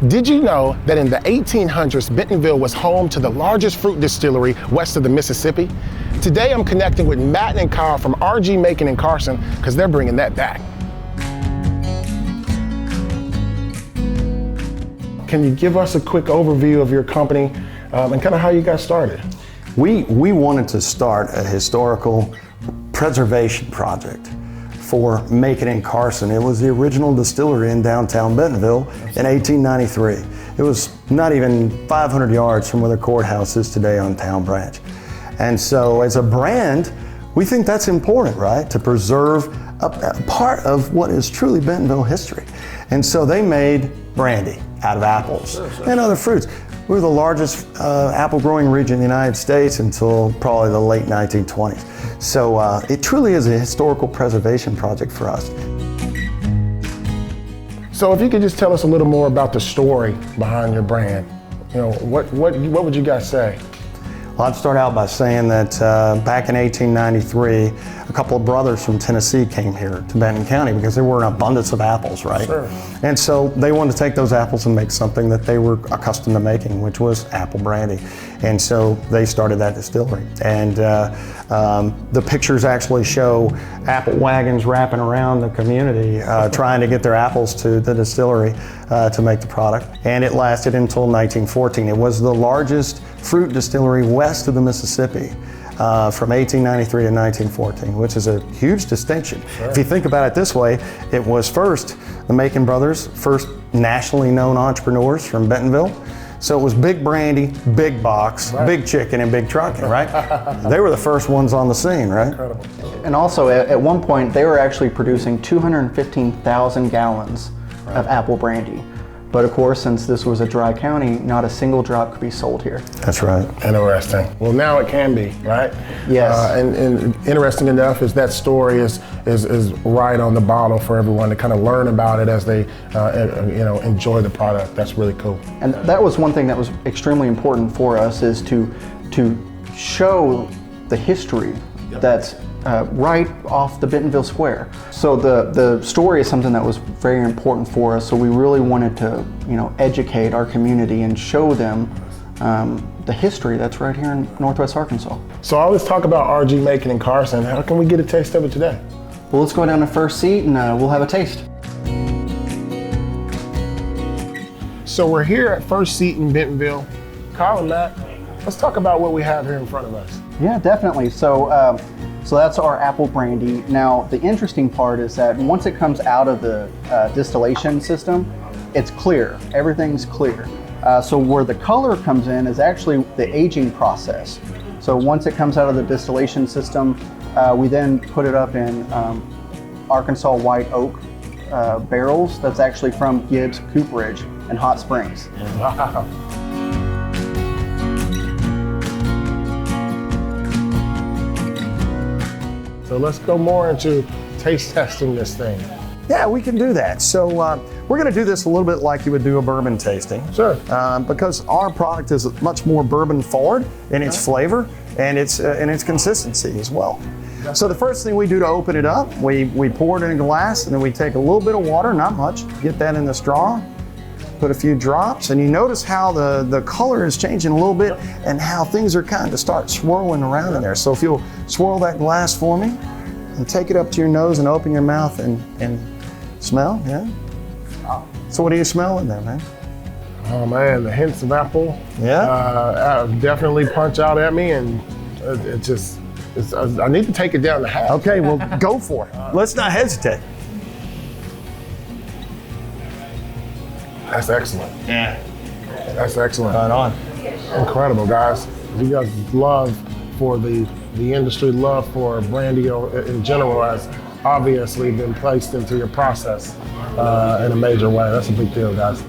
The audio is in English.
Did you know that in the 1800s, Bentonville was home to the largest fruit distillery west of the Mississippi? Today, I'm connecting with Matt and Kyle from RG Macon and Carson because they're bringing that back. Can you give us a quick overview of your company and kind of how you got started? We wanted to start a historical preservation project for Macon and Carson. It was the original distillery in downtown Bentonville in 1893. It was not even 500 yards from where the courthouse is today on Town Branch. And so as a brand, we think that's important, right? To preserve a part of what is truly Bentonville history. And so they made brandy out of apples and other fruits. We were the largest apple growing region in the United States until probably the late 1920s. So it truly is a historical preservation project for us. So if you could just tell us a little more about the story behind your brand, you know, what would you guys say? Well, I'd start out by saying that back in 1893, a couple of brothers from Tennessee came here to Benton County because there were an abundance of apples, right? Sure. And so they wanted to take those apples and make something that they were accustomed to making, which was apple brandy. And so they started that distillery. And the pictures actually show apple wagons wrapping around the community trying to get their apples to the distillery to make the product. And it lasted until 1914. It was the largest fruit distillery west of the Mississippi from 1893 to 1914, which is a huge distinction. Sure. If you think about it this way, it was first the Macon brothers, first nationally known entrepreneurs from Bentonville. So it was big brandy, big box, right, big chicken, and big trucking, right? They were the first ones on the scene, right? Incredible. And also, at one point, they were actually producing 215,000 gallons of apple brandy. But of course, since this was a dry county, not a single drop could be sold here. That's right. Interesting. Well, now it can be, right? Yes. And interesting enough is that story is right on the bottle for everyone to kind of learn about it as they enjoy the product. That's really cool. And that was one thing that was extremely important for us, is to show the history that's right off the Bentonville Square. So the story is something that was very important for us. So we really wanted to, educate our community and show them the history that's right here in Northwest Arkansas. So I always talk about RG Macon and Carson. How can we get a taste of it today? Well, let's go down to First Seat and we'll have a taste. So we're here at First Seat in Bentonville. Kyle and Matt, let's talk about what we have here in front of us. Yeah, definitely. So that's our apple brandy. Now, the interesting part is that once it comes out of the distillation system, it's clear. Everything's clear. So where the color comes in is actually the aging process. So once it comes out of the distillation system, we then put it up in Arkansas white oak barrels. That's actually from Gibbs Cooperage in Hot Springs. Wow. So let's go more into taste testing this thing. Yeah, we can do that. So we're going to do this a little bit like you would do a bourbon tasting. Sure. Because our product is much more bourbon forward in its flavor and its consistency as well. So the first thing we do to open it up, we pour it in a glass, and then we take a little bit of water, not much, get that in the straw, put a few drops, and you notice how the color is changing a little bit and how things are kind of start swirling around in there. So if you'll swirl that glass for me and take it up to your nose and open your mouth and smell, yeah? So what do you smell in there, man? Oh man, the hints of apple. Yeah? Definitely punch out at me, and I need to take it down to half. Okay, well, go for it. Let's not hesitate. That's excellent. Yeah. That's excellent. Right on. Incredible, guys. You guys' love for the industry, love for brandy in general has obviously been placed into your process in a major way. That's a big deal, guys.